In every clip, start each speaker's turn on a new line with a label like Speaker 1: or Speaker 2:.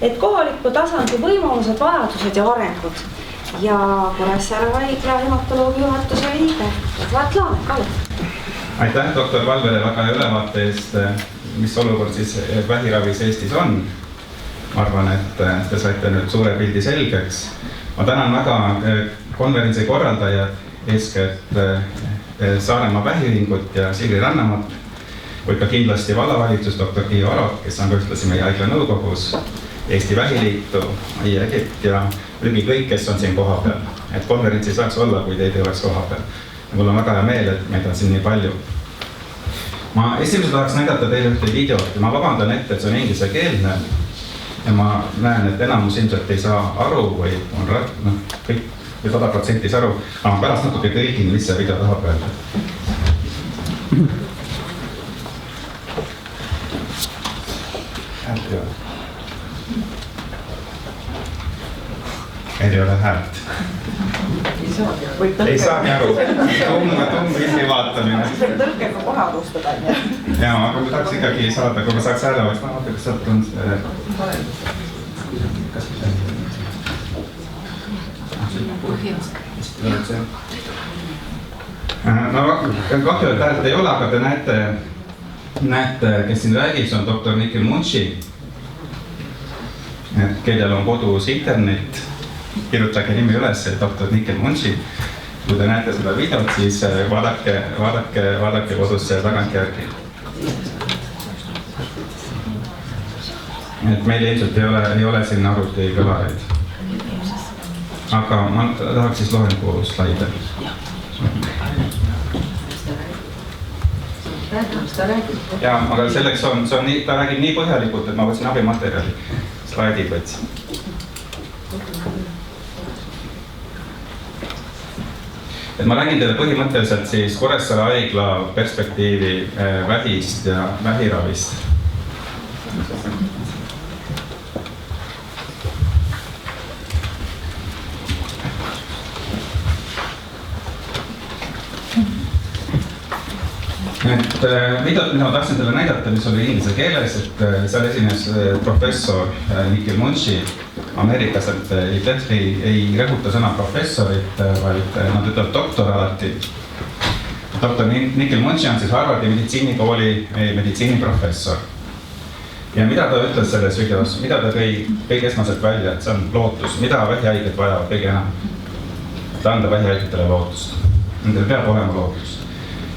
Speaker 1: et kohaliku tasandi võimalused, vajadused ja arengud. Ja Kuressaare haigla hematoloogi juhatuse liige Edvard Laanek, palun.
Speaker 2: Aitäh doktor Valvele väga hea ülevaate eest, mis olukord siis vähiravis Eestis on. Ma arvan, et te saite nüüd suure pildi selgeks. Ma tänan väga konverentsi korraldajad, eeskätt Saaremaa vähiühingut ja Siiri Rannamaad, kuid ka kindlasti vallavalitsus doktor Tiiu Arot, kes on ühtlasi meie haigla nõukogus, Eesti Vähiliitu, IEGIT ja lügi kõik, kes on siin kohapeal. Et konverentsi saaks olla, kui teid ei oleks kohapeal. Mul on väga hea meel, et meid on siin nii palju. Ma esimese tahaks näidata teile ühte videot ja ma vabandan ette, et see on inglisekeelne. Ja ma näen, et enamus ilmselt ei saa aru või on kõik 100% aru, aga ma pärast natuke tõlgin, mis see video tahab öelda. Häält ei ole. Meil ei ole häält. Ei saagi aru. Tumm pildi vaatamine.
Speaker 3: Tõlkega kohe alustada.
Speaker 2: Jaa, aga ma tahaks ikkagi saada, kui ma saaks hääle oleks, ma vaata, kas sealt on no kahju, et häält ei ole, aga te näete, kes siin räägib, see on doktor Nikil Munshi, kellel on kodus internet. Kirjutage nimi üles, doktor Nikil Munshi. Kui te näete seda videot, siis vaadake kodusse tagant järgi. Et meil ilmselt ei ole siin arvuti kõlareid. Aga ma tahaks siis loengu slaide. Ja, aga selleks ta räägib nii põhjalikult, et ma võtsin abimaterjali. Slaidid võtsin. Et ma räägin teile põhimõtteliselt siis Kuressaare haigla perspektiivi vähist ja vähiravist. Videot, mida ma tahtsin teile näidata, mis oli inglise keeles, et seal esines professor Nikil Munshi Ameerikas, et ei rõhuta sõna professorit, vaid nad ütlevad doktor alati. Doktor Nikil Munshi on siis Harvardi meditsiinikooli meditsiiniprofessor. Ja mida ta ütles selles videos, mida ta tõi kõige esmaselt välja, et see on lootus, mida vähihaiget vajavad kõige enam, et anda vähihaigetele lootust. Nendel peab olema lootus.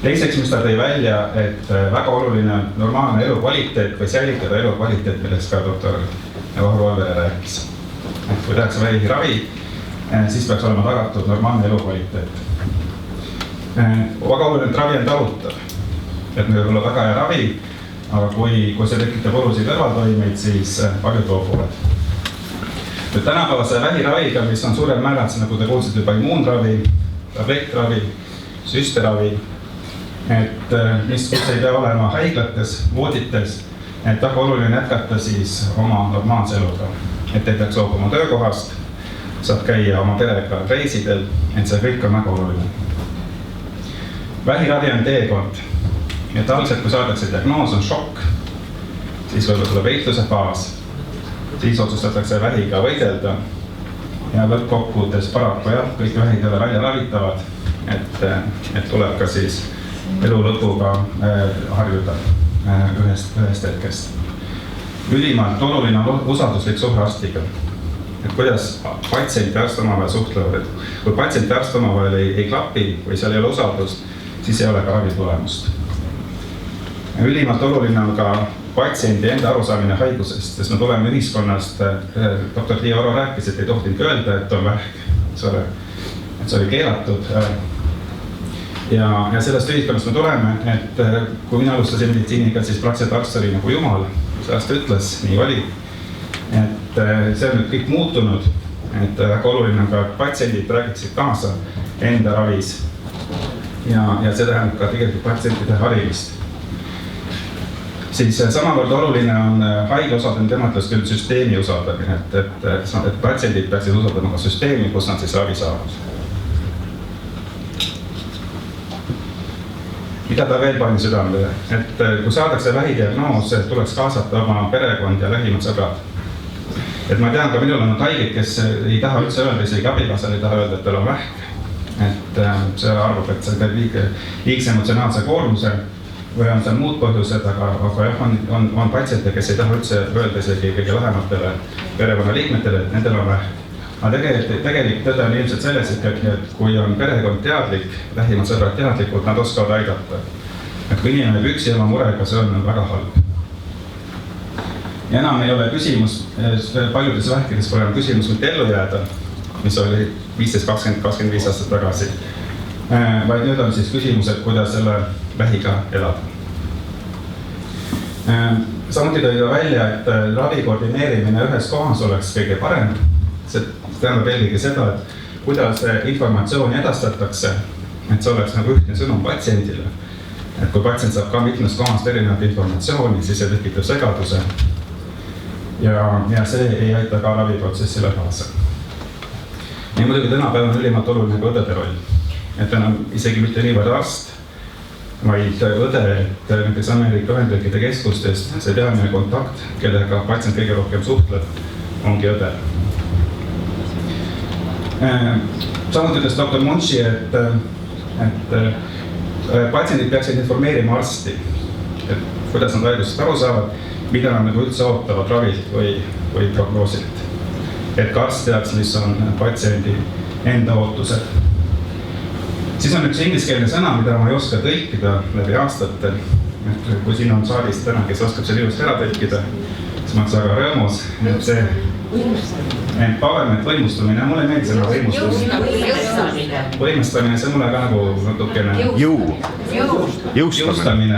Speaker 2: Teiseks, mis ta tõi välja, et väga oluline on normaalne elukvaliteet või säilitada elukvaliteet, millest ka doktor Vahru Valvere rääkis. Et kui tehakse vähiravi, siis peaks olema tagatud normaalne elukvaliteet. Väga oluline, et ravi on talutav. Et meil võib olla väga hea ravi, aga kui see tekitab olusid kõrvaltoimeid, siis paljud loobuvad. Tänapäevase vähiraviga, mis on suurel määrad, nagu te kuulsite juba immuunravi, tablettravi, süsteravi, et mis ei pea olema haiglates, voodites, et väga oluline jätkata siis oma normaalse eluga. Et ei peaks loobuma töökohast, saab käia oma perega reisidel, et see kõik on väga oluline. Vähiravi on teekond. Et algselt, kui saadakse diagnoos, on šokk, siis võib tulla võitluse faas, siis otsustatakse vähiga võidelda ja lõppkokkuvõttes paraku jah, kõik vähid ei ole välja ravitavad, et tuleb ka siis elu lõpuga harjuda ühest hetkest. Ülimalt oluline on usalduslik suhe arstiga. Et kuidas patsient ja arst omavahel suhtlevad. Et kui patsient ja arst omavahel ei klapi või seal ei ole usaldust, siis ei ole ka ravi tulemust. Ülimalt oluline on ka patsiendi enda arusaamine haigusest, sest me tuleme ühiskonnast, doktor Tiiu Aro rääkis, et ei tohtinud öelda, et on vähk, et see oli keelatud. Ja sellest ühiskonnast me tuleme, et kui mina alustasin meditsiiniga, siis praktiliselt arst oli nagu jumal, see arst ütles, nii oli. Et see on nüüd kõik muutunud, et väga oluline on ka, et patsiendid räägiksid kaasa enda ravis. Ja see tähendab ka tegelikult patsientide harimist. Siis samavõrd oluline on haigla usaldamine, tema ütles küll süsteemi usaldamine, et patsiendid peaksid usaldama ka süsteemi, kus nad siis ravi saavad. Mida ta veel pani südamele, et kui saadakse vähidiagnoos, tuleks kaasata oma perekond ja lähimad sõbrad. et ma tean, ka minul on haiged, kes ei taha üldse öelda, isegi abikaasal ei taha öelda, et tal on vähk. Et see arvab, et see teeb liigse emotsionaalse koormuse või on seal muud põhjused, aga jah, on patsiente, kes ei taha üldse öelda isegi kõige lähematele perekonnaliikmetele, et nendel on vähk. Aga tegelikult tõde on ilmselt selles ikkagi, et kui on perekond teadlik, lähimad sõbrad teadlikud, nad oskavad aidata. Et kui inimene jääb üksi oma murega, see on väga halb. Ja enam ei ole küsimus, paljudes vähkides pole enam küsimus mitte ellu jääda, mis oli 15, 20, 25 aastat tagasi, vaid nüüd on siis küsimus, et kuidas selle vähiga elada. Samuti tõi ta välja, et ravi koordineerimine ühes kohas oleks kõige parem. See tähendab eelkõige seda, et kuidas informatsiooni edastatakse, et see oleks nagu ühtne sõnum patsiendile. Et kui patsient saab ka mitmest kohast erinevat informatsiooni, siis see tekitab segaduse. Ja see ei aita ka raviprotsessile kaasa. Ja muidugi tänapäev on ülimalt oluline ka õdede roll. Et enam isegi mitte niivõrd arst, vaid õde, et näiteks Ameerika Ühendriikide keskustest see teadmine kontakt, kellega patsient kõige rohkem suhtleb, ongi õde. Samuti ütles doktor Munchi, et patsiendid peaksid informeerima arsti, et kuidas nad haigusest aru saavad, mida nad nagu üldse ootavad ravilt või prognoosilt. Et ka arst teaks, mis on patsiendi enda ootused. Siis on üks ingliskeelne sõna, mida ma ei oska tõlkida läbi aastate. Kui siin on saalis täna, kes oskab selle ilusti ära tõlkida, siis ma olen väga rõõmus. Empowerment, võimustumine, mulle meeldib sõna võimustumine. Võimestamine, see mulle ka nagu natukene jõustamine.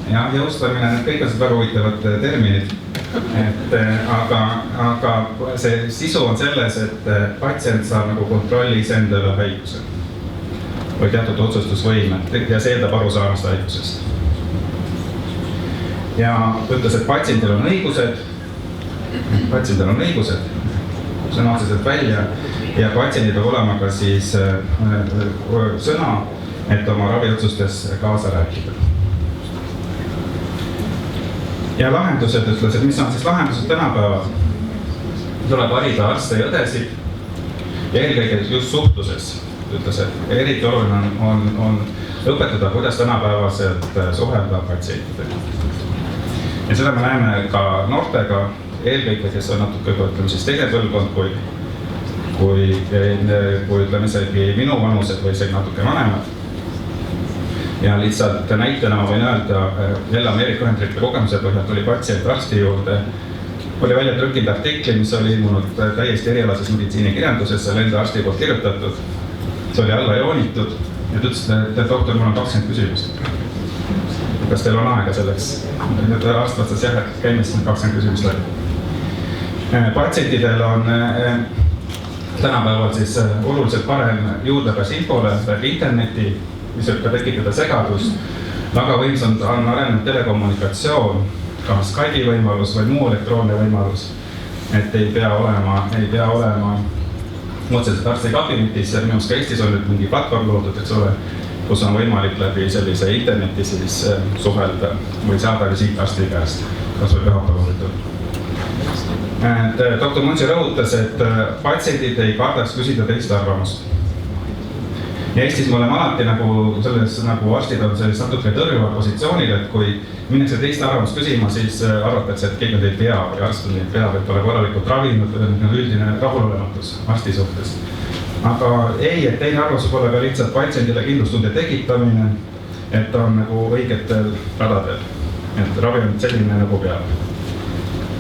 Speaker 2: Ja jõustamine, need kõik on väga huvitavad terminid. Aga see sisu on selles, et patsient saab nagu kontrolli iseendale haiguse või teatud otsustusvõime ja see eeldab arusaamast haigusest. Ja ütles, et patsiendil on õigused, sõna otseselt välja ja patsiendil peab olema ka siis sõna, et oma raviotsustes kaasa rääkida. Ja lahendused ütles, et mis on siis lahendused tänapäeval? Tuleb harida arste ja õdesid ja eelkõige just suhtluses. Ütles, et eriti oluline on õpetada, kuidas tänapäevaselt suhelda patsientidega. Ja seda me näeme ka noortega, eelkõige, kes on natuke, ütleme siis teine põlvkond, kui ütleme isegi minu vanused või isegi natuke vanemad. Ja lihtsalt näitena ma võin öelda, jälle Ameerika Ühendriikide kogemuse põhjal tuli patsient arsti juurde, oli välja trükkinud artikli, mis oli ilmunud täiesti erialases meditsiinikirjanduses, selle enda arsti poolt kirjutatud. See oli alla joonitud ja ta ütles, et doktor, mul on 20 küsimust. Kas teil on aega selleks? Arst vastas jah, et käime siin 20 küsimust läbi. Patsientidel on tänapäeval siis oluliselt parem juurdepääs infole läbi interneti, mis võib ka tekitada segadust. Väga võimsand on arenenud telekommunikatsioon, ka Skype'i võimalus või muu elektroonne võimalus, et ei pea olema otseselt arsti kabinetis ja minust ka Eestis on nüüd mingi platvorm loodud, eks ole, kus on võimalik läbi sellise interneti siis suhelda või saada visiit arsti käest, kas või pühapäeval. Doktor Munchi rõhutas, et patsiendid ei kardaks küsida teiste arvamust. Ja Eestis me oleme alati nagu arstid on selles natuke tõrjuva positsioonil, et kui minnakse teiste arvamust küsima, siis arvatakse, et keegi on teid pea või arst on teid pea, et ole korralikult ravinud, üldine rahulolematus arsti suhtes. Aga ei, et teine arvamus võib olla ka lihtsalt patsiendile kindlustunde tekitamine, et ta on nagu õigetel radadel, et ravi on selline nagu peab.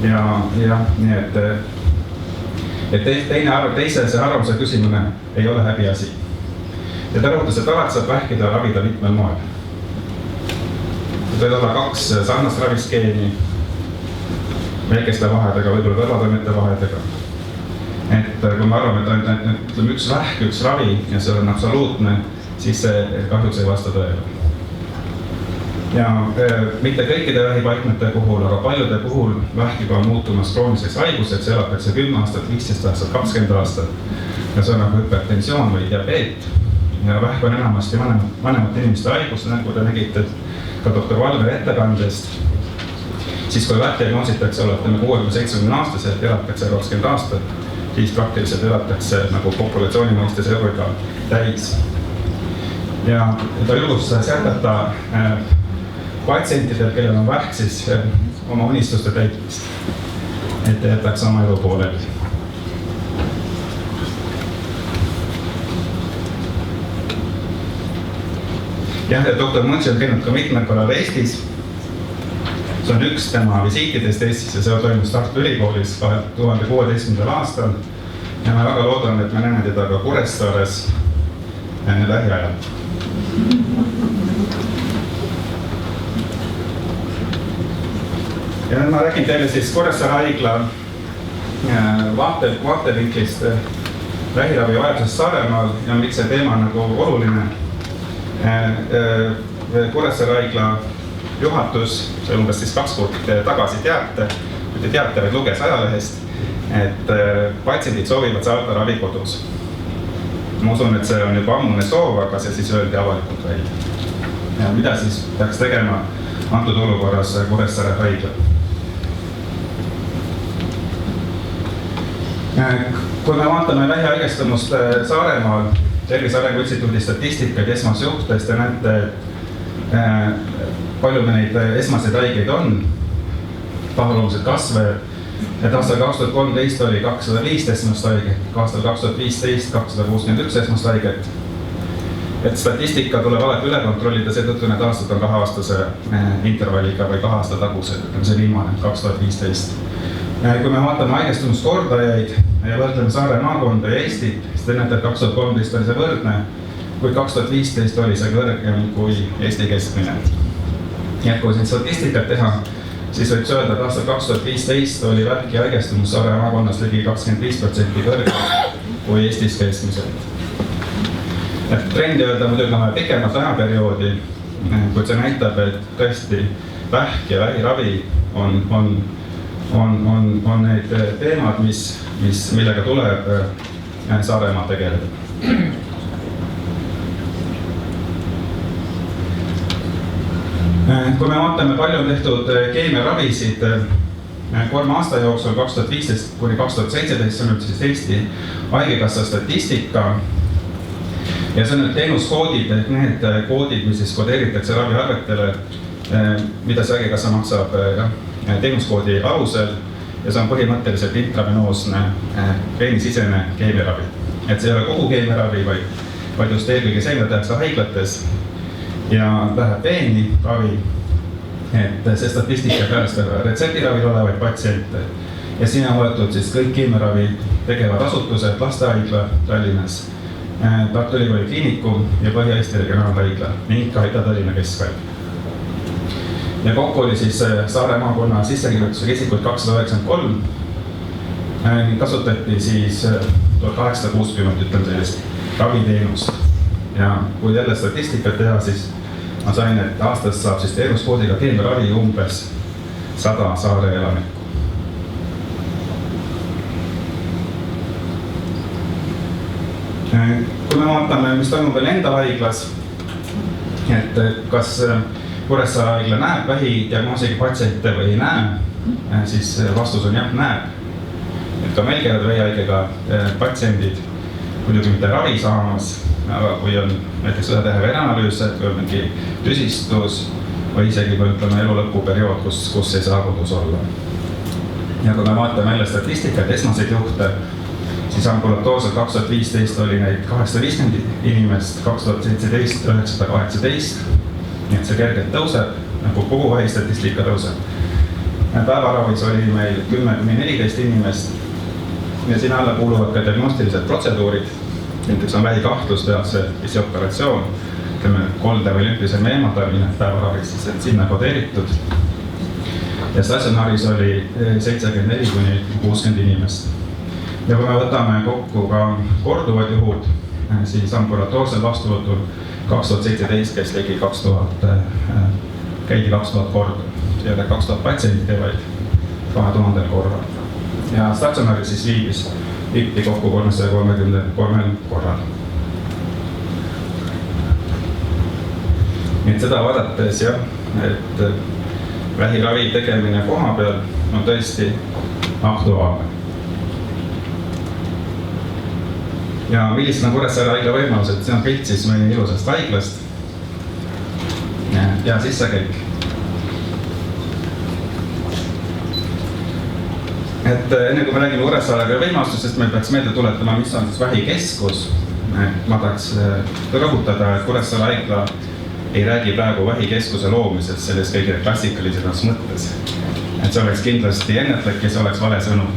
Speaker 2: Ja nii, et teise arvamuse küsimine ei ole häbiasi. Ja ta rõhutas, et alati saab vähkida ravida mitmel moel. Võid olla 2 sarnast raviskeemi, väikeste vahedega, võib-olla kõrvatoimete vahedega. Et kui me arvame, et ütleme üks vähk, üks ravi ja see on absoluutne, siis see kahjuks ei vasta tõele. Ja mitte kõikide vähipaikmete puhul, aga paljude puhul vähkiga on muutumas krooniseks haiguseks, see elatakse 10 aastat, 15 aastat, 20 aastat. Ja see on nagu hüpertensioon või diabeet. Ja vähk on enamasti vanemate inimeste haigus, nagu te nägite ka doktor Valveri ettekandest. siis kui vähk diagnoositakse, olete 60-70 aastased, elatakse 20 aastat, siis praktiliselt elatakse nagu populatsiooni mõistes eluiga täis. Ja ta julgustas jätkata patsientidel, kellel on vähk, siis oma unistuste täitmist, et jätaks oma elu pooleli. Jah, ja doktor Mõtsi on käinud ka mitmel korral Eestis. See on üks tema visiitidest Eestis ja see toimus Tartu Ülikoolis 2016. aastal. Ja ma väga loodan, et me näeme teda ka Kuressaares lähiajal. Ja nüüd ma räägin teile siis Kuressaare haigla vaatevinklist vähiravi vajadusest Saaremaal ja miks see teema on nagu oluline. Kuressaare haigla juhatus, see umbes siis 2 kuud tagasi teate, vaid luges ajalehest, et patsiendid soovivad saada ravi kodus. Ma usun, et see on juba ammune soov, aga see siis öeldi avalikult välja. Ja mida siis peaks tegema antud olukorras Kuressaare haigla? Kui me vaatame vähihaigestumust Saaremaal, Tervise Arengu Instituudi statistikaid esmasjuhtest ja näete, palju me neid esmaseid haigeid on, pahaloomused kasvajad, et aastal 2013 oli 215 esmast haiget, aastal 2015 261 esmast haiget. Et statistika tuleb alati üle kontrollida, seetõttu need aastad on 2-aastase intervalliga või 2 aasta tagused, ütleme see viimane, 2015. Kui me vaatame haigestumuskordajaid ja võrdleme Saare maakonda ja Eestit, siis te näete, et 2013 oli see võrdne, kuid 2015 oli see kõrgem kui Eesti keskmine. Ja kui siin statistikat teha, siis võiks öelda, et aastal 2015 oli vähki haigestumus Saare maakonnas ligi 25% kõrgem kui Eestis keskmiselt. Et trendi öelda muidugi on pikemat ajaperioodi, kuid see näitab, et tõesti vähk ja vähiravi on need teemad, millega tuleb Saaremaal tegeleda. Kui me vaatame, palju on tehtud keemiaravisid 3 aasta jooksul 2015 kuni 2017, see on siis Eesti Haigekassa statistika. Ja see on need teenuskoodid, ehk need koodid, mis siis kodeeritakse raviarvetele, mida see Haigekassa maksab teenuskoodi alusel ja see on põhimõtteliselt intravenoosne veenisisene keemiaravi. Et see ei ole kogu keemiaravi, vaid just eelkõige see, mida tehakse haiglates ja läheb veeni ravi. Et see statistika kajastab retseptiravil olevaid patsiente ja siin on võetud siis kõik keemiaravi tegevad asutused, lastehaigla Tallinnas, Tartu Ülikooli Kliinikum ja Põhja-Eesti Regionaalhaigla ning ka Ida-Tallinna Keskhaigla. Ja kokku oli siis Saare maakonna sissekirjutusega isikuid 293 ning kasutati siis 1860, ütleme sellist raviteenust. Ja kui jälle statistikat teha, siis ma sain, et aastas saab siis teenuskoodiga keemiaravi umbes 100 Saare elanikku. Kui me vaatame, mis toimub veel enda haiglas, et kas Kuressaare haigla näeb vähidiagnoosiga patsiente või ei näe, siis vastus on jah, näeb. Et ka meil käivad vähihaigega patsiendid, muidugi mitte ravi saamas, aga kui on näiteks ühe vereanalüüs, kui on mingi tüsistus või isegi kui ütleme elu lõpuperiood, kus ei saa kodus olla. Ja kui me vaatame jälle statistikat, esmaseid juhte, siis ambulatoorselt 2015 oli neid 850 inimest, 2017 918. Nii et see kergelt tõuseb, nagu kogu vähistatistika tõuseb. Päevaravis oli meil 10-14 inimest ja sinna alla kuuluvad ka diagnostilised protseduurid. Näiteks on vähikahtlus, tehakse operatsioon, kolde või lümfiseme eemaldamine päevaravis, siis sinna kodeeritud. Ja statsionaaris oli 74-60 inimest. Ja kui me võtame kokku ka korduvad juhud, siis ambulatoorsel vastuvõtul 2017 käis ligi 2000, käidi 2000 korda. See ei ole 2000 patsienti, vaid 2000 korral. Ja statsionaari siis viibiti kokku 333 korral. Nii et seda vaadates jah, et vähiravi tegemine koha peal on tõesti aktuaalne. Ja millised on Kuressaare haigla võimalused? See on pilt siis meie ilusast haiglast. Ja sissekäik. Et enne kui me räägime Kuressaare võimalustest, me peaks meelde tuletama, mis on siis vähikeskus. Ma tahaks rõhutada, et Kuressaare haigla ei räägi praegu vähikeskuse loomisest selles kõige klassikalisemas mõttes. Et see oleks kindlasti ennetlik ja see oleks vale sõnum.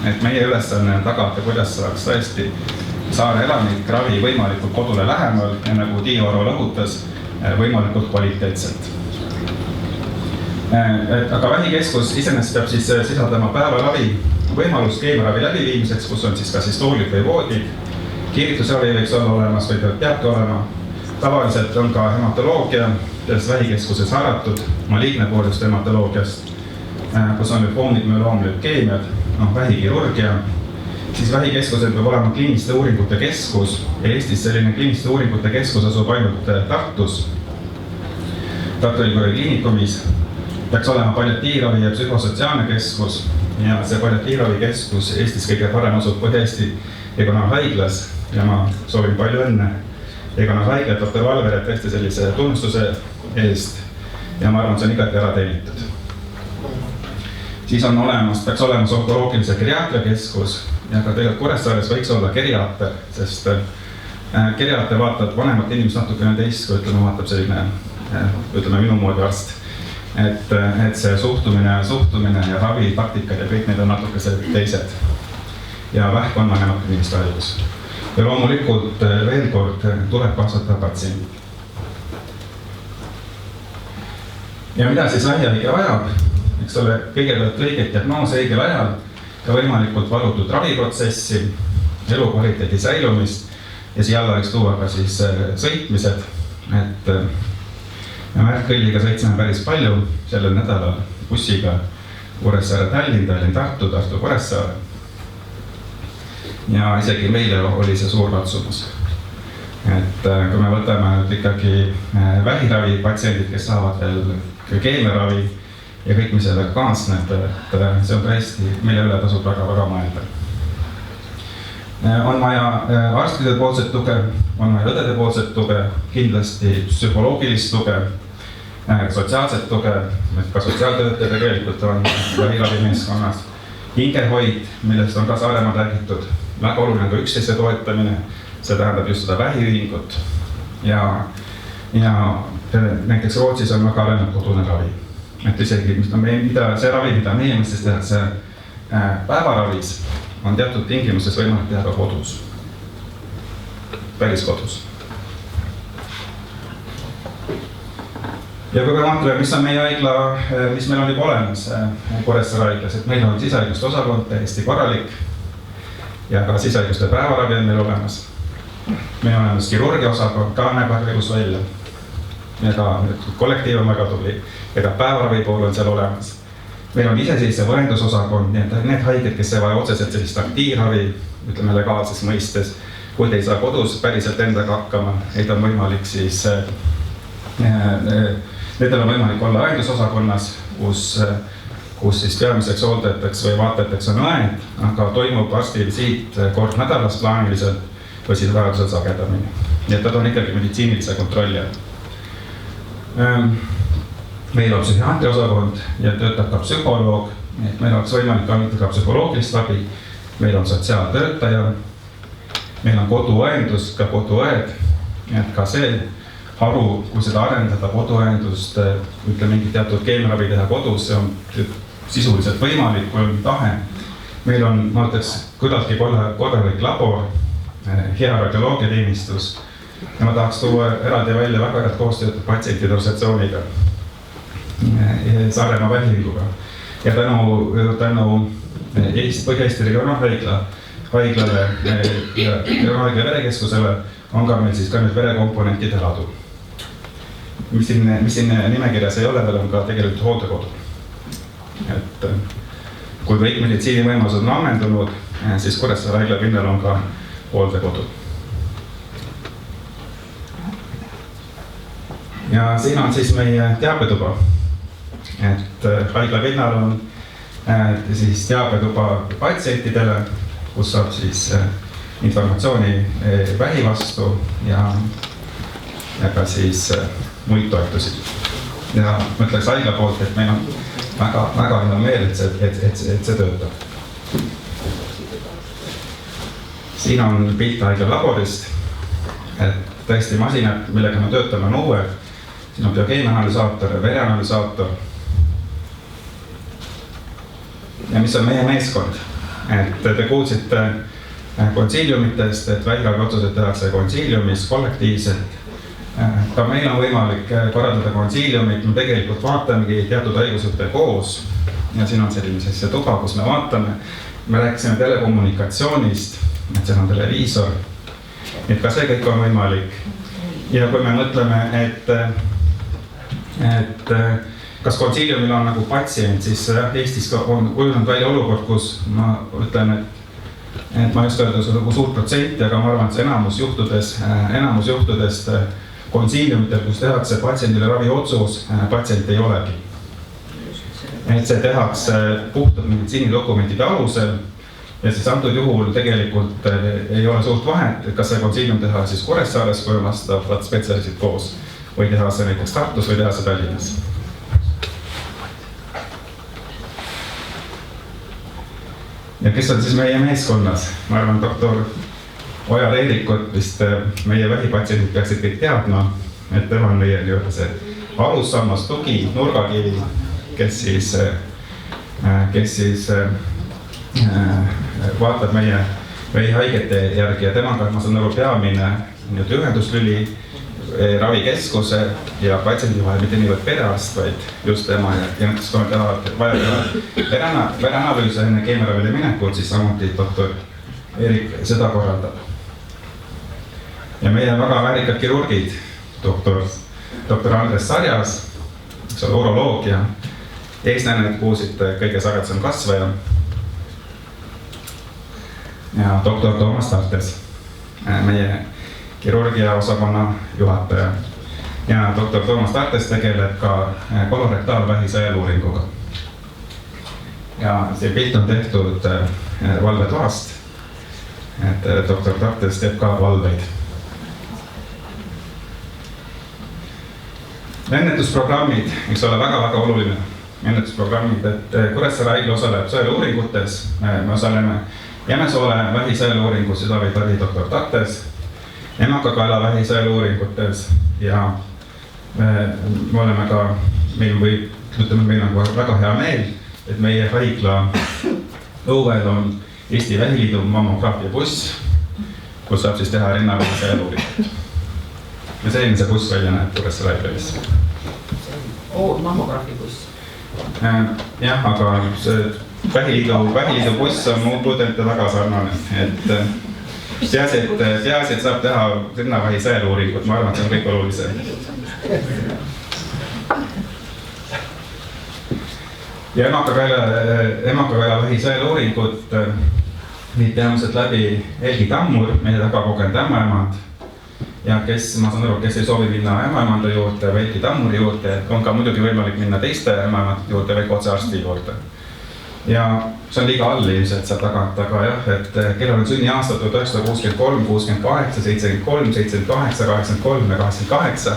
Speaker 2: Et meie ülesanne on tagada, kuidas saaks tõesti saare elanik ravi võimalikult kodule lähemal ja nagu Tiiu Aro lõhutas, võimalikult kvaliteetselt. Aga vähikeskus iseenesest peab siis sisaldama päevaravi võimalust keemiaravi läbiviimiseks, kus on siis ka toolid või voodid. Kiiritusravi võiks olla olemas või peabki olema. Tavaliselt on ka hematoloogia, sellest vähikeskuses haaratud, maliigne poolest hematoloogiast, kus on lümfoomid, müloomlükeemiad, vähikirurgia. Siis vähikeskusel peab olema kliiniliste uuringute keskus ja Eestis selline kliiniliste uuringute keskus asub ainult Tartus. Tartu Ülikooli kliinikumis peaks olema palliatiivravi ja psühhosotsiaalne keskus ja see palliatiivravi keskus Eestis kõige parem asub Põhja-Eesti regionaalhaiglas ja ma soovin palju õnne regionaalhaigla doktor Valveret tõesti sellise tunnustuse eest ja ma arvan, see on igati ära teenitud. Siis on olemas, peaks olema onkoloogilise geriaatria keskus ja ka tegelikult Kuressaares võiks olla geriaater, sest geriaater vaatab vanemat inimest natukene teist, kui vaatab selline, minu moodi arst. Et see suhtumine ja ravitaktikad ja kõik need on natuke teised. Ja vähk on vanemat inimest haigus. Ja loomulikult veel kord tuleb kaasata patsient. Ja mida siis vähihaige vajab? Eks ole, kõigepealt õiget diagnoos õigel ajal ja võimalikult valutud raviprotsessi, elukvaliteedi säilumist ja siia alla võiks tuua ka siis sõitmised. Et me märkkõlliga sõitsime päris palju sellel nädalal bussiga Kuressaare Tallinn, Tallinn Tartu, Tartu Kuressaare. Ja isegi meile oli see suur katsumus. Et kui me võtame nüüd ikkagi vähiravi patsiendid, kes saavad veel keemiaravi ja kõik, mis sellega kaasneb, et see on tõesti, mille üle tasub väga mõelda. On vaja arstide poolset tuge, on vaja õdede poolset tuge, kindlasti psühholoogilist tuge, sotsiaalset tuge, ka sotsiaaltöötaja tegelikult on vähiravimeeskonnas, hingehoid, millest on ka Saaremaal räägitud, väga oluline ka üksteise toetamine, see tähendab just seda vähiühingut ja näiteks Rootsis on väga arenenud kodune ravi. Et isegi see ravi, mida meie mõistes tehakse päevaravis, on teatud tingimustes võimalik teha ka kodus, päris kodus. Ja kui me vaatame, mis on meie haigla, mis meil on juba olemas Kuressaare haiglas, et meil on sisehaiguste osakond täiesti korralik ja ka sisehaiguste päevaravi on meil olemas. Meil on olemas kirurgia osakond, ka näeb väga ilus välja ja ka kollektiiv on väga tubli ja ka päevaravi pool on seal olemas. Meil on iseseisev õendusosakond, need haiged, kes ei vaja otseselt sellist aktiivravi, ütleme legaalses mõistes, kui te ei saa kodus päriselt endaga hakkama, neid on võimalik siis nendel on võimalik olla õendusosakonnas, kus siis peamiseks hooldajateks või vaatajateks on õend, aga toimub arstivisiit kord nädalas plaaniliselt või siis vajadusel sagedamini. Nii et nad on ikkagi meditsiinilise kontrolli all. Meil on psühhiaatri osakond ja töötab ka psühholoog, et meil oleks võimalik anda ka psühholoogilist abi. Meil on sotsiaaltöötaja, meil on koduõendus, ka koduõed, et ka see haru, kui seda arendada koduõendust, ütleme mingi teatud keemiaravi teha kodus, see on sisuliselt võimalik, kui on tahe. Meil on, ma ütleks, küllaltki korralik labor, hea radioloogiateenistus ja ma tahaks tuua eraldi välja väga head koostööd patsientide organisatsiooniga, Saaremaa vähiühinguga ja tänu Põhja-Eesti regionaalhaiglale ja regionaalhaigla verekeskusele on ka meil siis ka nüüd verekomponentide ladu. Mis siin nimekirjas ei ole, veel on ka tegelikult hooldekodu. Et kui kõik meditsiinivõimalused on ammendunud, siis Kuressaare haigla pinnal on ka hooldekodu. Ja siin on siis meie teabetuba. et haigla pinnal on siis teabetuba patsientidele, kus saab siis informatsiooni vähi vastu ja ka siis muid toetusi. Ja ma ütleks haigla poolt, et meil on väga hea meel, et see töötab. Siin on pilt haigla laborist, et tõesti masinad, millega me töötame, on uued. Siin on biokeemianalüsaator ja vereanalüsaator. Ja mis on meie meeskond? Et te kuulsite konsiiliumitest, et vähiravi otsused tehakse konsiiliumis kollektiivselt. Ka meil on võimalik korraldada konsiiliumit, me tegelikult vaatamegi teatud haigusjuhte koos. Ja siin on selline see tuba, kus me vaatame. Me rääkisime telekommunikatsioonist, et seal on televiisor. Et ka see kõik on võimalik. Ja kui me mõtleme, et kas konsiiliumil on nagu patsient, siis Eestis on kujunenud välja olukord, kus ma ütlen, et ma just öelda suurt protsenti, aga ma arvan, et see enamus juhtudest konsiiliumitel, kus tehakse patsiendile raviotsus, patsient ei olegi. Et see tehakse puhtalt meditsiinidokumentide alusel ja siis antud juhul tegelikult ei ole suurt vahet, kas see konsiilium teha siis Kuressaares, kui on vastavad spetsialistid koos või teha see näiteks Tartus või teha see Tallinnas. Ja kes on siis meie meeskonnas? Ma arvan, doktor Oja Reerikut vist meie vähipatsiendid peaksid kõik teadma, et tema on meie see alussammas tugi, nurgakivi, kes siis vaatab meie vähihaigete järgi ja temaga, ma saan aru, peamine ühenduslüli ravikeskuse ja patsiendi vahel mitte niivõrd perearst, vaid just tema ja näiteks kui me vaja vereanalüüse enne keemiaravile minekut, siis samuti doktor Erik seda korraldab. Ja meie väga väärikad kirurgid, doktor Andres Sarjas, kes on uroloogia, eesnääned kuulsite kõige sagedasem kasvaja ja doktor Toomas Tartes, meie kirurgia osakonna juhataja. Ja doktor Toomas Tartes tegeleb ka kolorektaalvähi sõeluuringuga. Ja see pilt on tehtud valvetoast, et doktor Tartes teeb ka valveid. Ennetusprogrammid, mis ole väga oluline. Ennetusprogrammid, et Kuressaare haigla osaleb sõeluuringutes, me osaleme Jämesoole vähi sõeluuringus, seda võib läbi doktor Tartes, emakakaela vähi sõeluuringutes ja me oleme ka, meil on väga hea meel, et meie haigla õuel on Eesti Vähiliidu mammograafiabuss, kus saab siis teha rinnavähi sõeluuringut. Ja selline see buss välja näeb Kuressaare haiglas.
Speaker 3: Mammograafibuss.
Speaker 2: Jah, aga see vähiliidu buss on muudete väga sarnane, et peaasi, et saab teha rinnavähi sõeluuringut, ma arvan, et see on kõik olulisem. Ja emakakaela vähi sõeluuringut viib peamiselt läbi Helgi Tammur, meie taga kogenud ämmaemand. Ja kes, ma saan aru, kes ei soovi minna ämmaemanda juurde või Helgi Tammuri juurde, on ka muidugi võimalik minna teiste ämmaemandade juurde või otse arsti juurde. Ja see on liiga all ilmselt seal tagant, aga jah, et kellel on sünniaastad 1963, 68, 73, 78, 83 ja 88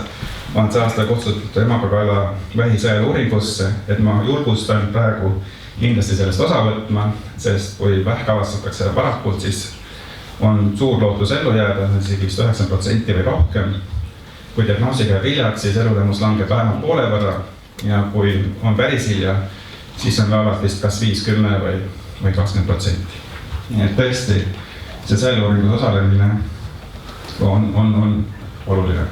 Speaker 2: on see aasta kutsutud emakakaela vähi sõeluuringusse, et ma julgustan praegu kindlasti sellest osa võtma, sest kui vähk avastatakse varakult, siis on suur lootus ellu jääda, isegi 9% või rohkem. Kui diagnoosiga hiljaks, siis elulemus langeb vähemalt poole võrra ja kui on päris hilja, siis on vähemalt vist kas 50 või 20%. Nii et tõesti, see sõeluuringus osalemine on oluline.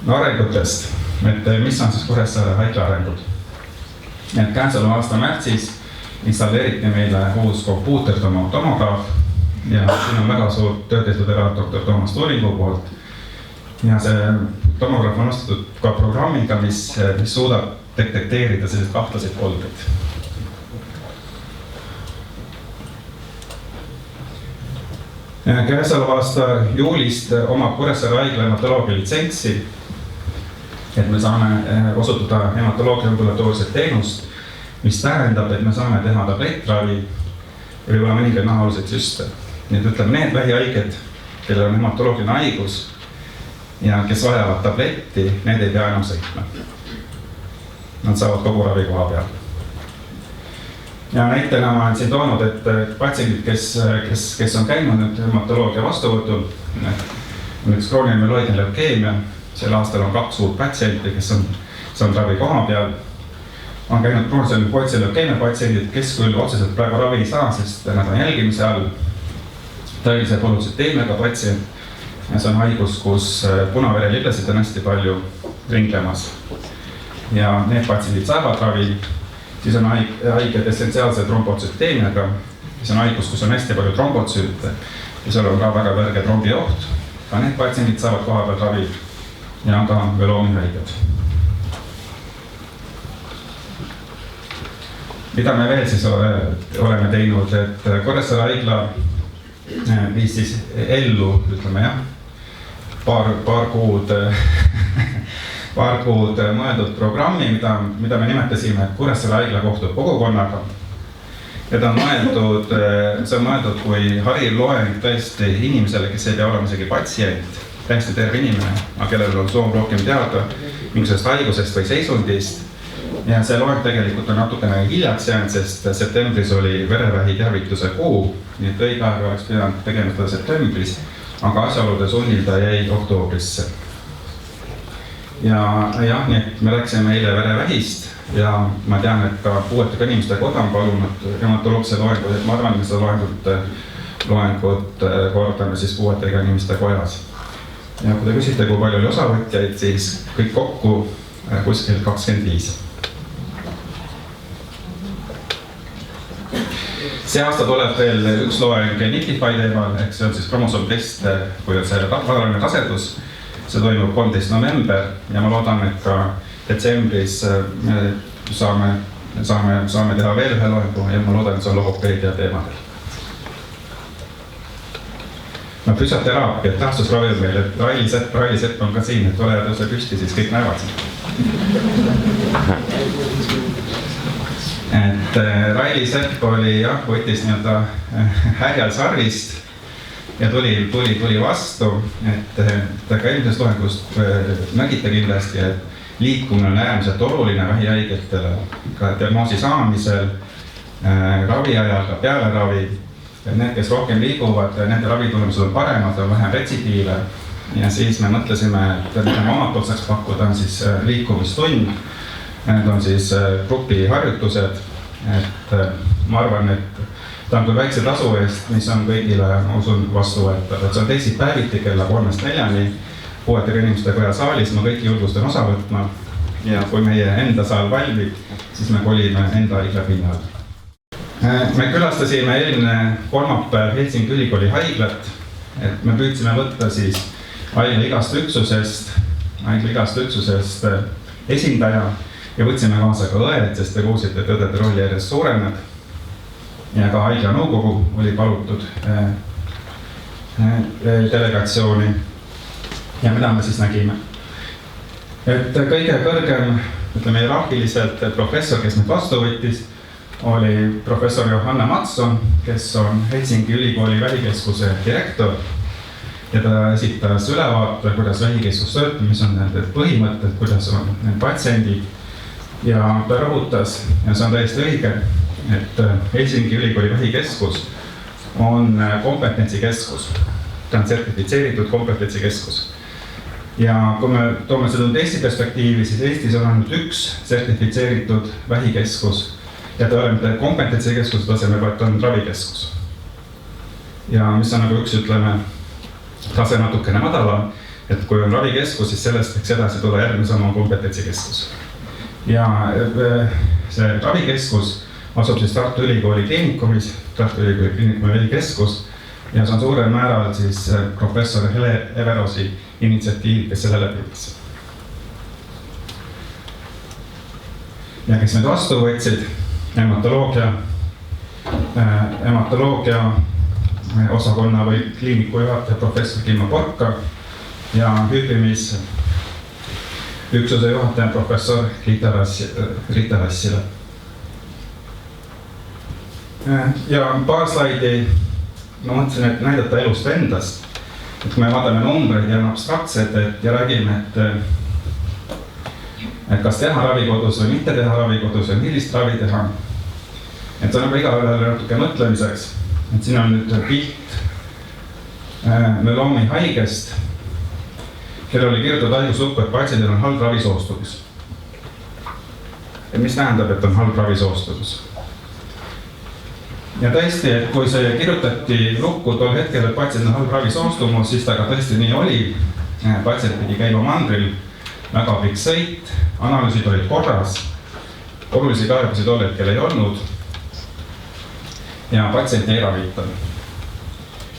Speaker 2: Arengutest, et mis on siis Kuressaare haigla arengud? Et käesoleva aasta märtsis installeeriti meile uus kompuutertomograaf ja siin on väga suur töö tehtud ära doktor Toomas Tuuringu poolt. Ja see tomograaf on vastatud ka programmiga, mis suudab detekteerida sellised kahtlaseid koldeid. Käesoleva aasta juulist omab Kuressaare haigla hematoloogia litsentsi et me saame osutada hematoloogia ambulatoorset teenust, mis tähendab, et me saame teha tablettravi ja võib-olla mõningaid nahaaluseid süste. Nii et ütleme, need vähihaiged, kellel on hematoloogiline haigus ja kes vajavad tabletti, need ei pea enam sõitma. Nad saavad kogu ravi koha peal. Ja näitena ma olen siin toonud, et patsiendid, kes on käinud nüüd hematoloogia vastuvõtul, on üks krooniline myeloidne leukeemia, sel aastal on 2 uut patsienti, kes on saanud ravi koha peal. On käinud kroonilise lümfootse leukeemia patsiendid, kes küll otseselt praegu ravi ei saa, sest nad on jälgimise all. Tõelise polütsüteemiaga patsient ja see on haigus, kus punaverelillesid on hästi palju ringlemas. Ja need patsiendid saavad ravi. Siis on haiged essentsiaalse trombotsüteemiaga, mis on haigus, kus on hästi palju trombotsüüte ja seal on ka väga kõrge trombioht. Ka need patsiendid saavad koha peal ravi ja on ka veloomihaiged. Mida me veel siis oleme teinud, et Kuressaare haigla viis siis ellu, ütleme jah, paar kuud mõeldud programmi, mida me nimetasime Kuressaare haigla kohtub kogukonnaga. Ja see on mõeldud kui hariv loeng tõesti inimesele, kes ei pea olema isegi patsient, täiesti terve inimene, aga kellel on soov rohkem teada mingisugusest haigusest või seisundist. Ja see loeng tegelikult on natukene hiljaks jäänud, sest septembris oli verevähi teavituse kuu, nii et õige aeg oleks pidanud tegema seda septembris, aga asjaolude sunnil ta jäi oktoobrisse. Ja jah, nii et me rääkisime eile verevähist ja ma tean, et ka puuetega inimeste koda on palunud hematoloogse loengu, et ma arvan, et seda loengut kordame siis puuetega inimeste kojas. Ja kui te küsite, kui palju oli osavõtjaid, siis kõik kokku kuskil 25. See aasta tuleb veel üks loeng Nitify teemal, ehk see on siis kromosoomtest, kui on see madalaline rasedus. See toimub 13. november ja ma loodan, et ka detsembris saame teha veel ühe loengu ja ma loodan, et see on logopeedia teemadel. Füsioteraapia, taastusravi on meil, et Raili Sepp on ka siin, et ole ja tõuse püsti, siis kõik näevad siin. Et Raili Sepp oli võttis härjal sarvist ja tuli vastu, et ka eelmisest loengust nägite kindlasti, et liikumine on äärmiselt oluline vähihaigetele ka diagnoosi saamisel, ravi ajal, ka peale ravi. Need, kes rohkem liiguvad, nende ravitulemused on paremad, on vähem retsidiive ja siis me mõtlesime, et mida me omalt otsaks pakkuda on siis liikumistund. Need on siis grupiharjutused, et ma arvan, et ta on küll väikse tasu eest, mis on kõigile, ma usun, vastuvõetav. Et see on teisipäeviti kella 3-4 puuetega inimeste koja saalis, ma kõiki julgustan osa võtma ja kui meie enda saal valmib, siis me kolime enda haigla pinnal. Me külastasime eelmine kolmapäev Helsingi Ülikooli haiglat, et me püüdsime võtta siis haigla igast üksusest esindaja ja võtsime kaasa ka õed, sest te kuulsite, et õdede rolli järjest suureneb. Ja ka haigla nõukogu oli palutud delegatsiooni. Ja mida me siis nägime? Et kõige kõrgem, ütleme hierarhiliselt professor, kes meid vastu võttis, oli professor Johanna Matson, kes on Helsingi Ülikooli vähikeskuse direktor. Ja ta esitas ülevaate, kuidas vähikeskus töötab, mis on need põhimõtted, kuidas on need patsiendid. Ja ta rõhutas, ja see on täiesti õige, et Helsingi Ülikooli vähikeskus on kompetentsikeskus. Ta on sertifitseeritud kompetentsikeskus. Ja kui me toome seda Eesti perspektiivi, siis Eestis on ainult üks sertifitseeritud vähikeskus. Ja ta oleme kompetentsikeskuse tasemel, vaid on ravikeskus. Ja mis on nagu üks, ütleme, tase natukene madalam, et kui on ravikeskus, siis sellest võiks edasi tulla järgmine sama kompetentsikeskus. Ja see ravikeskus asub siis Tartu Ülikooli kliinikumis, Tartu Ülikooli kliinikumi välikeskus ja see on suurel määral siis professor Hele Everosi initsiatiiv, kes selle läbis. Ja kes meid vastu võtsid, hematoloogia osakonna või kliiniku juhataja professor Kimmo Porka ja hüppimis üksuse juhataja professor Rita Vassile. Ja paar slaidi ma mõtlesin, et näidata elust endast. Et kui me vaatame numbreid ja abstraktsed ja räägime, et kas teha ravikodus või mitte teha ravikodus või millist ravi teha. Et see on nagu igaühele natuke mõtlemiseks. Et siin on nüüd pilt müeloomi haigest, kellel oli kirjutatud haiguslukku, et patsiendil on halb ravisoostumus. Et mis tähendab, et on halb ravisoostumus? Ja tõesti, et kui see kirjutati lukku tol hetkel, et patsient on halb ravisoostumus, siis ta ka tõesti nii oli. Patsient pidi käima mandril, väga pikk sõit, analüüsid olid korras, olulisi kaebusi tol hetkel ei olnud ja patsient ei ravita.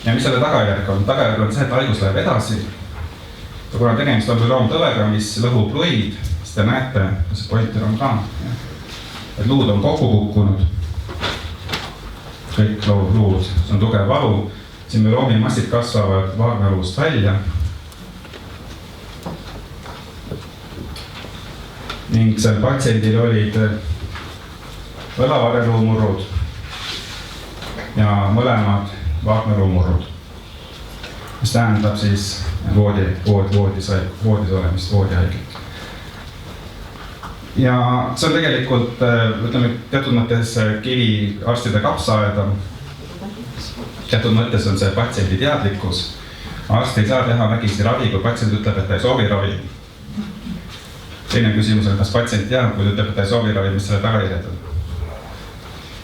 Speaker 2: Ja mis selle tagajärg on? Tagajärg on see, et haigus läheb edasi. Kuna tegemist on müeloomtõvega, mis lõhub luid, siis te näete, see pointer on ka, et luud on kokku kukkunud. Kõik luud, see on tugev valu, siin müeloomi massid kasvavad vaagnaluust välja. Ning seal patsiendil olid õlavarreluumurrud ja mõlemad vaagnaluumurrud, mis tähendab siis voodis olemist, voodihaiglik. Ja see on tegelikult, ütleme, teatud mõttes kivi arstide kapsaaeda. Teatud mõttes on see patsiendi teadlikkus. Arst ei saa teha vägisi ravi, kui patsient ütleb, et ta ei soovi ravi. Teine küsimus on, kas patsient teab, kui ütleb, et ta ei soovi ravi, mis selle tagajärjed on.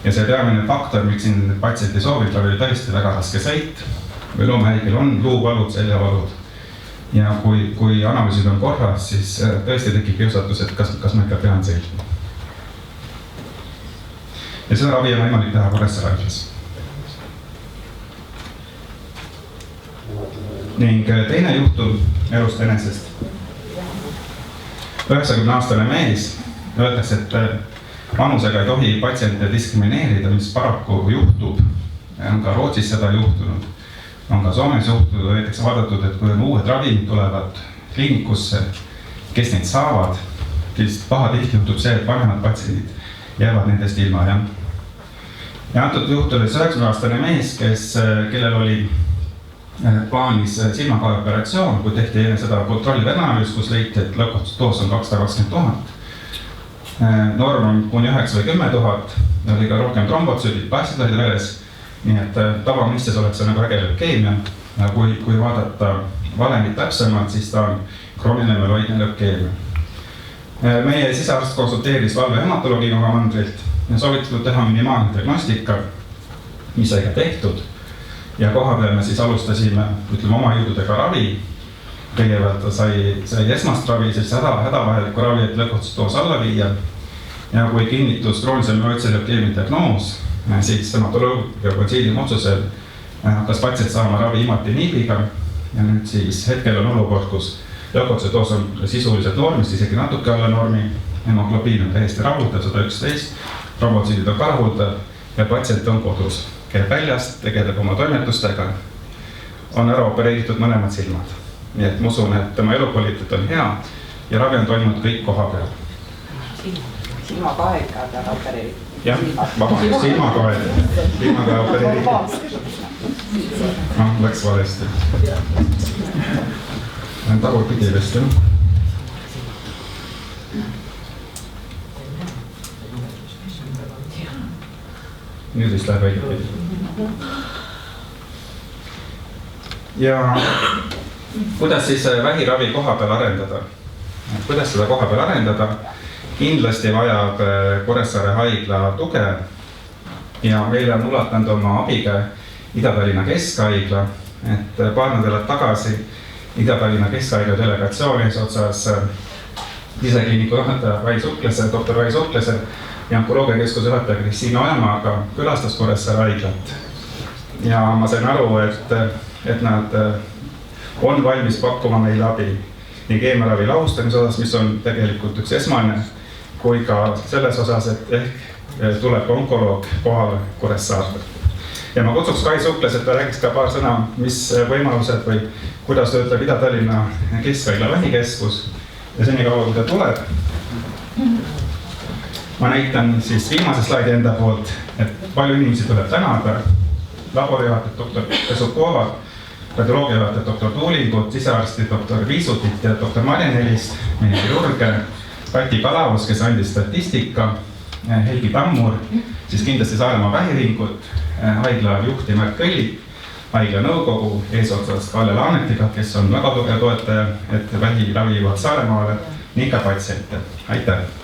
Speaker 2: Ja see peamine faktor, miks siin patsient ei soovi ravi, oli tõesti väga raske sõit. Müeloomihaigel on luuvalud, seljavalud. Ja kui analüüsid on korras, siis tõesti tekib kiusatus, et kas ma ikka pean sõitma. Ja seda ravi on võimalik teha Kuressaare haiglas. Ning teine juhtum elust enesest. 90-aastane mees, öeldakse, et vanusega ei tohi patsiente diskrimineerida, mis paraku juhtub. On ka Rootsis seda juhtunud. On ka Soomes juhtunud, näiteks vaadatud, et kui on uued ravimid tulevad kliinikusse, kes neid saavad, siis pahatihti juhtub see, et vanemad patsiendid jäävad nendest ilma. Ja antud juht oli 90-aastane mees, kellel oli plaanis silmakaeoperatsioon, kui tehti enne seda kontrollivenanalüüs, kus leiti, et lõputusdoos on 220 000. Norm on kuni 9 või 10 000, oli ka rohkem trombotsüüdid, plastid olid veres. Nii et tavamõistes oleks see nagu äge leukeemia. Kui vaadata valemit täpsemalt, siis ta on krooniline myeloidne leukeemia. Meie sisearst konsulteeris valvehematoloogiga oma mandrilt ja soovitatud teha minimaalne diagnostika, mis sai ka tehtud. Ja koha peal me siis alustasime, ütleme, oma jõududega ravi. Kõigepealt sai esmast ravi, siis hädavajaliku ravi, et lõputusdoos alla viia. Ja kui kinnitus kroonilise myeloidse leukeemia diagnoos, siis hematoloogia konsiiliumi otsusel hakkas patsient saama ravi imatiniibiga. Ja nüüd siis hetkel on olukord, kus leukotsütoos on sisuliselt normist, isegi natuke alla normi. Hemoglobiin on täiesti rahuldav, 111, trombotsiidid on ka rahuldav ja patsient on kodus. Käib väljast, tegeleb oma toimetustega, on ära opereeritud mõlemad silmad. Nii et ma usun, et tema elukvaliteet on hea ja ravi on toimunud kõik koha peal.
Speaker 3: Silmakaega peab opereeritud.
Speaker 2: Jah, vabandust, silmaga opereeritud. Läks valesti. Tagurpidi vist, jah. Nüüd vist läheb õiget pidi. Ja kuidas siis vähiravi koha peal arendada? Kuidas seda koha peal arendada? Kindlasti vajab Kuressaare haigla tuge ja meile on ulatanud oma abiga Ida-Tallinna Keskhaigla, et paar nädalat tagasi Ida-Tallinna Keskhaigla delegatsioon eesotsas sisekliiniku juhataja Rai Suklese, doktor Rai Suklese ja onkoloogiakeskuse juhataja Kristiina Ojamaaga külastas Kuressaare haiglat. Ja ma sain aru, et nad on valmis pakkuma meile abi nii keemiaravi lahustamise osas, mis on tegelikult üks esmane, kui ka selles osas, et ehk tuleb onkoloog kohale Kuressaarde. Ja ma kutsuks Rai Sukles, et ta räägiks ka paar sõna, mis võimalused või kuidas töötab Ida-Tallinna Keskhaigla vähikeskus ja senikaua, kui ta tuleb. Ma näitan siis viimase slaidi enda poolt, et palju inimesi tuleb tänada. Laborijuhatajad doktor Pesukova, radioloogia juhatajad doktor Tuulingut, sisearstid doktor Viisutit ja doktor Marianelist, meie kirurge, Kati Kalavus, kes andis statistika, Helgi Tammur, siis kindlasti Saaremaa vähiringut, haigla juhti Märt Kõllik, haigla nõukogu eesotsas Kalle Laanetiga, kes on väga tugev toetaja, et vähiravi jõuab Saaremaale ning ka patsiente. Aitäh!